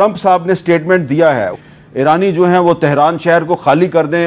Trump साहब ने statement दिया है, ईरानी जो हैं वो तेहरान शहर को खाली कर दें।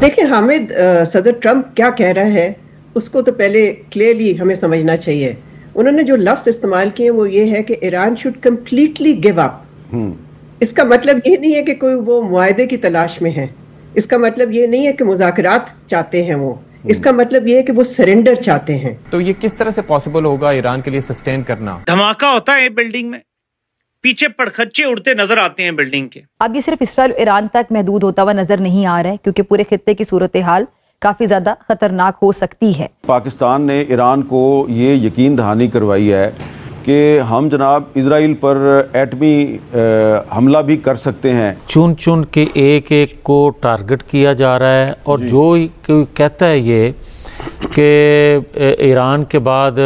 देखिए हामिद, सदर ट्रंप क्या कह रहा है उसको तो पहले क्लियरली हमें समझना चाहिए। उन्होंने जो लफ्ज इस्तेमाल किए वो ये है कि Iran should completely give up. इसका मतलब ये नहीं है कि कोई वो मुआहदे की तलाश में है, इसका मतलब ये नहीं है कि मुज़ाकरात चाहते हैं वो, इसका मतलब ये है कि वो सरेंडर चाहते हैं। तो ये किस तरह से पॉसिबल होगा ईरान के लिए सस्टेन करना? धमाका होता है बिल्डिंग में, पीछे पड़खच्चे उड़ते नजर आते हैं बिल्डिंग के। अब ये सिर्फ इसराइल ईरान तक महदूद होता हुआ नजर नहीं आ रहा है, क्योंकि पूरे खित्ते की सूरत हाल काफी ज्यादा खतरनाक हो सकती है। पाकिस्तान ने ईरान को ये यकीन दहानी करवाई है कि हम जनाब इजराइल पर एटमी हमला भी कर सकते हैं। चुन चुन के एक एक को टारगेट किया जा रहा है, और जो कहता है ये कि ईरान के बाद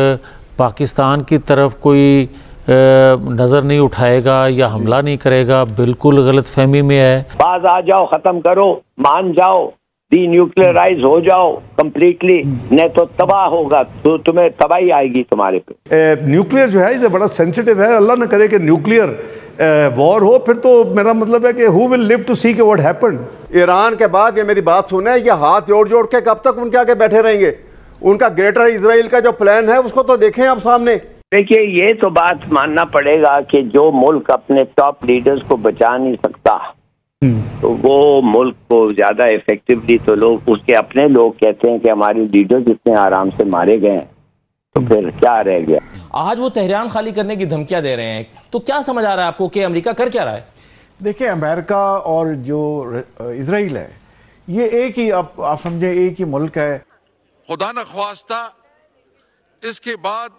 पाकिस्तान की तरफ कोई नज़र नहीं उठाएगा या हमला नहीं करेगा, बिल्कुल गलत फहमी में है। बाज आ जाओ, खत्म करो, मान जाओ, डी न्यूक्लियराइज हो जाओ कंप्लीटली, नहीं तो तबाह होगा, तो तुम्हें तबाही आएगी तुम्हारे पे। न्यूक्लियर जो है इसे बड़ा सेंसिटिव है, अल्लाह न करे कि न्यूक्लियर वॉर हो, फिर तो मेरा मतलब है कि हु विल लिव टू सी के व्हाट हैपेंड। ईरान के बाद, ये मेरी बात सुने, ये हाथ जोड़ जोड़ के कब तक उनके आगे बैठे रहेंगे? उनका ग्रेटर इजराइल का जो प्लान है उसको तो देखें आप सामने। देखिए, ये तो बात मानना पड़ेगा कि जो मुल्क अपने टॉप लीडर्स को बचा नहीं सकता, तो वो मुल्क को ज्यादा इफेक्टिवली तो लोग, उसके अपने लोग कहते हैं कि हमारे लीडर्स इतने आराम से मारे गए हैं, तो फिर क्या रह गया? आज वो तेहरान खाली करने की धमकियां दे रहे हैं, तो क्या समझ आ रहा है आपको कि अमेरिका कर क्या रहा है? देखिए, अमेरिका और जो इजराइल है, ये एक ही, आप समझे, एक ही मुल्क है। खुदा न ख्वास्ता इसके बाद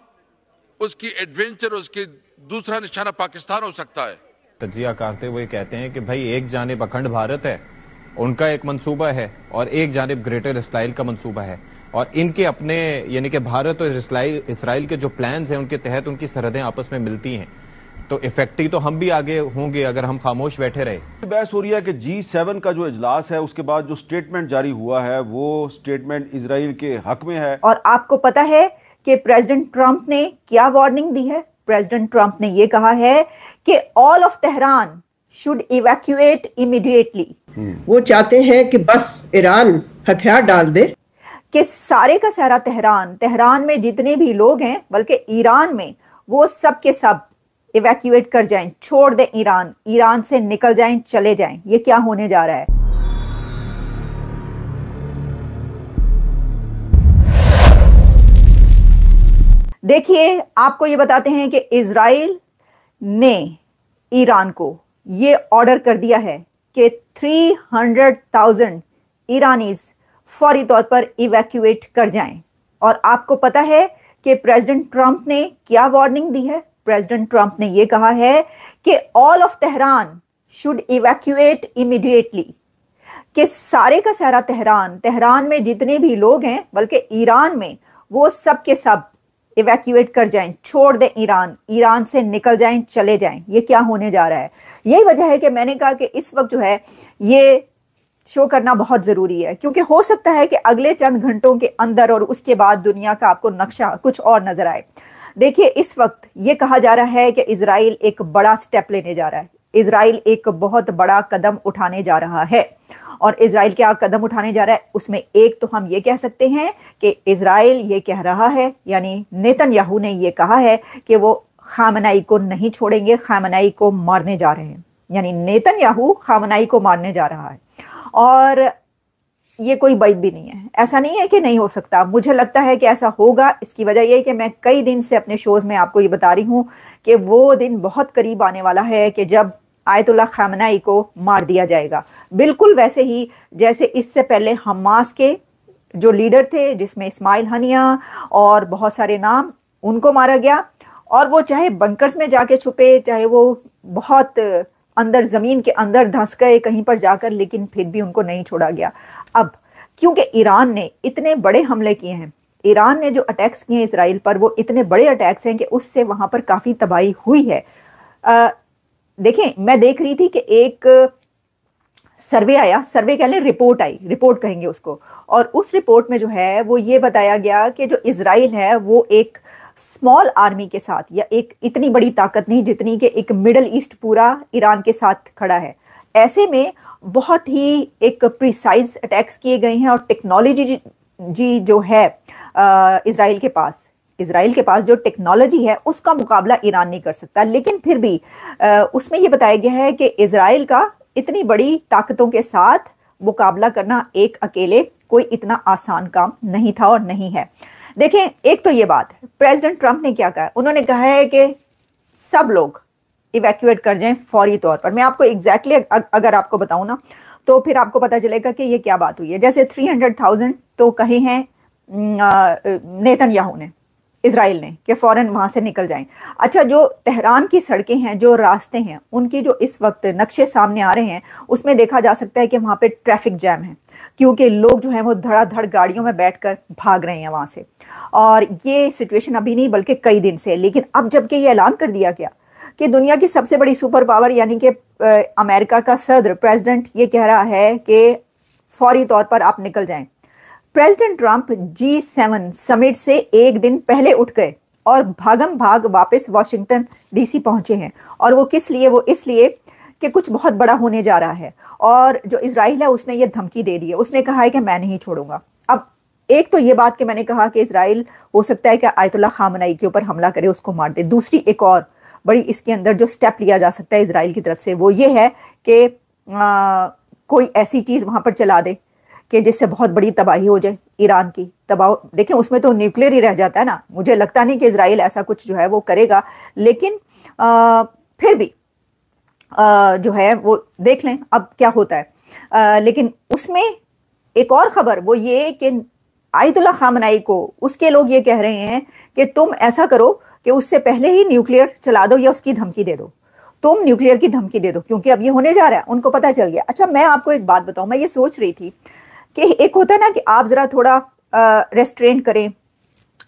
उसकी एडवेंचर, उसकी दूसरा निशाना पाकिस्तान हो सकता है। तजिया करते हुए कहते हैं कि भाई एक जानिब अखंड भारत है, उनका एक मंसूबा है, और एक जानिब ग्रेटर इसराइल का मंसूबा है, और इनके अपने यानी कि भारत और इसराइल के जो प्लान्स हैं उनके तहत उनकी सरहदें आपस में मिलती हैं, तो इफेक्टिव तो हम भी आगे होंगे अगर हम खामोश बैठे रहे। बहस हो रही है कि G7 का जो इजलास है उसके बाद जो स्टेटमेंट जारी हुआ है वो स्टेटमेंट इजराइल के हक में है। और आपको पता है कि प्रेसिडेंट ट्रंप ने क्या वार्निंग दी है? प्रेसिडेंट ट्रंप ने यह कहा है कि all of Tehran should evacuate immediately. वो चाहते हैं कि बस ईरान हथियार डाल दे, कि सारे का सारा तेहरान में जितने भी लोग हैं, बल्कि ईरान में, वो सब के सब इवैक्यूएट कर जाएं, छोड़ दें ईरान से निकल जाएं, चले जाएं। ये क्या होने जा रहा है? देखिए, आपको ये बताते हैं कि इजराइल ने ईरान को ये ऑर्डर कर दिया है कि 300,000 ईरानीज फौरी तौर पर इवैक्यूएट कर जाएं। और आपको पता है कि प्रेसिडेंट ट्रंप ने क्या वार्निंग दी है? प्रेसिडेंट ट्रंप ने यह कहा है कि all of Tehran should evacuate immediately, कि सारे का सारा तेहरान में जितने भी लोग हैं, बल्कि ईरान में, वो सब के सब इवैक्यूएट कर जाएं, छोड़ दें ईरान से निकल जाएं, चले जाएं। ये क्या होने जा रहा है? यही वजह है कि मैंने कहा कि इस वक्त जो है ये शो करना बहुत जरूरी है, क्योंकि हो सकता है कि अगले चंद घंटों के अंदर और उसके बाद दुनिया का आपको नक्शा कुछ और नजर आए। देखिए, इस वक्त ये कहा जा रहा है कि इजराइल एक बड़ा स्टेप लेने जा रहा है, इजराइल एक बहुत बड़ा कदम उठाने जा रहा है। और इजराइल क्या कदम उठाने जा रहा है, उसमें एक तो हम ये कह सकते हैं कि इजराइल ये कह रहा है, यानी नेतन्याहू ने ये कहा है कि वो खामनाई को नहीं छोड़ेंगे, खामनाई को मारने जा रहे हैं, यानी नेतन्याहू खामनाई को मारने जा रहा है। और ये कोई बात भी नहीं है, ऐसा नहीं है कि नहीं हो सकता, मुझे लगता है कि ऐसा होगा। इसकी वजह यह है कि मैं कई दिन से अपने शोज में आपको ये बता रही हूँ कि वो दिन बहुत करीब आने वाला है कि जब आयतुल्लाह खामनाई को मार दिया जाएगा, बिल्कुल वैसे ही जैसे इससे पहले हमास के जो लीडर थे, जिसमें इस्माइल हनिया और बहुत सारे नाम, उनको मारा गया। और वो चाहे बंकर्स में जाके छुपे, चाहे वो बहुत अंदर जमीन के अंदर धंस गए कहीं पर जाकर, लेकिन फिर भी उनको नहीं छोड़ा गया। अब क्योंकि ईरान ने इतने बड़े हमले किए हैं, ईरान ने जो अटैक्स किए इसराइल पर वो इतने बड़े अटैक्स हैं कि उससे वहां पर काफी तबाही हुई है। देखें, मैं देख रही थी कि एक सर्वे आया, सर्वे कह लें, रिपोर्ट आई, रिपोर्ट कहेंगे उसको, और उस रिपोर्ट में जो है वो ये बताया गया कि जो इजराइल है वो एक स्मॉल आर्मी के साथ, या एक इतनी बड़ी ताकत नहीं जितनी कि एक मिडल ईस्ट पूरा ईरान के साथ खड़ा है, ऐसे में बहुत ही एक प्रिसाइज अटैक्स किए गए हैं और टेक्नोलॉजी जी जो है इजराइल के पास जो टेक्नोलॉजी है उसका मुकाबला ईरान नहीं कर सकता। लेकिन फिर भी उसमें यह बताया गया है कि इजराइल का इतनी बड़ी ताकतों के साथ मुकाबला करना एक अकेले कोई इतना आसान काम नहीं था और नहीं है। देखें, एक तो ये बात है, प्रेसिडेंट ट्रंप ने क्या कहा है, उन्होंने कहा है कि सब लोग इवैक्यूएट कर जाएं फौरी तौर पर। मैं आपको एग्जैक्टली अगर आपको बताऊं ना तो फिर आपको पता चलेगा कि ये क्या बात हुई है। जैसे 300,000 तो कहे हैं नेतन्याहू ने, इजराइल ने, कि फौरन वहां से निकल जाएं। अच्छा, जो तेहरान की सड़कें हैं, जो रास्ते हैं, उनकी जो इस वक्त नक्शे सामने आ रहे हैं उसमें देखा जा सकता है कि वहां पे ट्रैफिक जैम है, क्योंकि लोग जो हैं वो धड़ाधड़ गाड़ियों में बैठकर भाग रहे हैं वहां से। और ये सिचुएशन अभी नहीं बल्कि कई दिन से। लेकिन अब जबकि ये ऐलान कर दिया गया कि दुनिया की सबसे बड़ी सुपर पावर यानी कि अमेरिका का सदर प्रेसिडेंट ये कह रहा है कि फौरी तौर पर आप निकल जाएं, प्रेसिडेंट ट्रंप G7 समिट से एक दिन पहले उठ गए और भागम भाग वापस वॉशिंगटन डीसी पहुंचे हैं। और वो किस लिए? वो इसलिए कि कुछ बहुत बड़ा होने जा रहा है। और जो इजराइल है उसने ये धमकी दे दी है, उसने कहा है कि मैं नहीं छोड़ूंगा। अब एक तो ये बात कि मैंने कहा कि इजराइल हो सकता है कि आयतुल्लाह खामनई के ऊपर हमला करे, उसको मार दे। दूसरी एक और बड़ी इसके अंदर जो स्टेप लिया जा सकता है इजराइल की तरफ से वो ये है कि कोई ऐसी चीज वहां पर चला दे कि जिससे बहुत बड़ी तबाही हो जाए, ईरान की तबाह। देखें, उसमें तो न्यूक्लियर ही रह जाता है ना। मुझे लगता नहीं कि इजराइल ऐसा कुछ जो है वो करेगा, लेकिन फिर भी जो है वो देख लें अब क्या होता है। लेकिन उसमें एक और खबर वो ये कि आयतुल्लाह खामनई को उसके लोग ये कह रहे हैं कि तुम ऐसा करो कि उससे पहले ही न्यूक्लियर चला दो या उसकी धमकी दे दो, तुम न्यूक्लियर की धमकी दे दो, क्योंकि अब ये होने जा रहा है, उनको पता चल गया। अच्छा, मैं आपको एक बात बताऊं, मैं ये सोच रही थी कि एक होता है ना कि आप जरा थोड़ा रेस्ट्रेंट करें।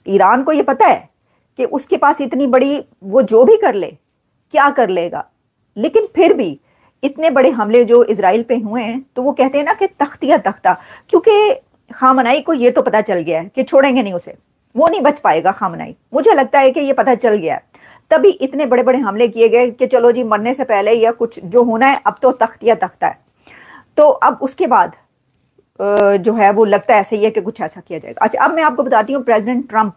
ईरान को ये पता है कि उसके पास इतनी बड़ी, वो जो भी कर ले क्या कर लेगा, लेकिन फिर भी इतने बड़े हमले जो इजराइल पे हुए हैं तो वो कहते हैं ना कि तख्तिया तख्ता, क्योंकि खामनई को ये तो पता चल गया है कि छोड़ेंगे नहीं उसे, वो नहीं बच पाएगा खामनई। मुझे लगता है कि ये पता चल गया है, तभी इतने बड़े बड़े हमले किए गए कि चलो जी मरने से पहले या कुछ जो होना है अब तो तख्तिया तख्ता है। तो अब उसके बाद जो है वो लगता है ऐसे ही है कि कुछ ऐसा किया जाएगा। अच्छा, अब मैं आपको बताती हूँ, प्रेसिडेंट ट्रंप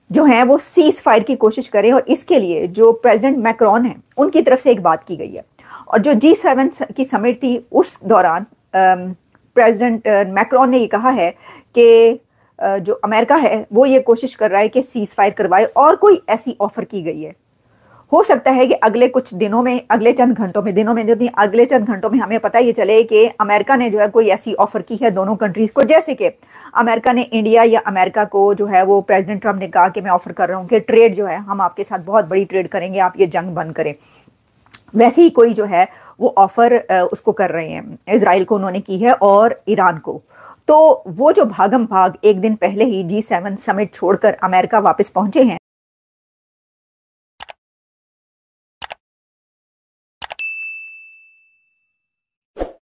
जो है वो सीज फायर की कोशिश करें, और इसके लिए जो प्रेसिडेंट मैक्रोन है उनकी तरफ से एक बात की गई है। और जो G7 की समिट थी उस दौरान प्रेसिडेंट मैक्रोन ने ये कहा है कि जो अमेरिका है वो ये कोशिश कर रहा है कि सीज फायर करवाए, और कोई ऐसी ऑफर की गई है। हो सकता है कि अगले कुछ दिनों में, अगले चंद घंटों में, दिनों में जो नहीं, अगले चंद घंटों में हमें पता ये चले कि अमेरिका ने जो है कोई ऐसी ऑफर की है दोनों कंट्रीज को। जैसे कि अमेरिका ने इंडिया या अमेरिका को जो है वो प्रेसिडेंट ट्रंप ने कहा कि मैं ऑफर कर रहा हूँ कि ट्रेड जो है हम आपके साथ बहुत बड़ी ट्रेड करेंगे, आप ये जंग बंद करें। वैसे ही कोई जो है वो ऑफर उसको कर रहे हैं, इजराइल को उन्होंने की है और ईरान को। तो वो जो भागम भाग एक दिन पहले ही G7 समिट छोड़कर अमेरिका वापस पहुंचे हैं,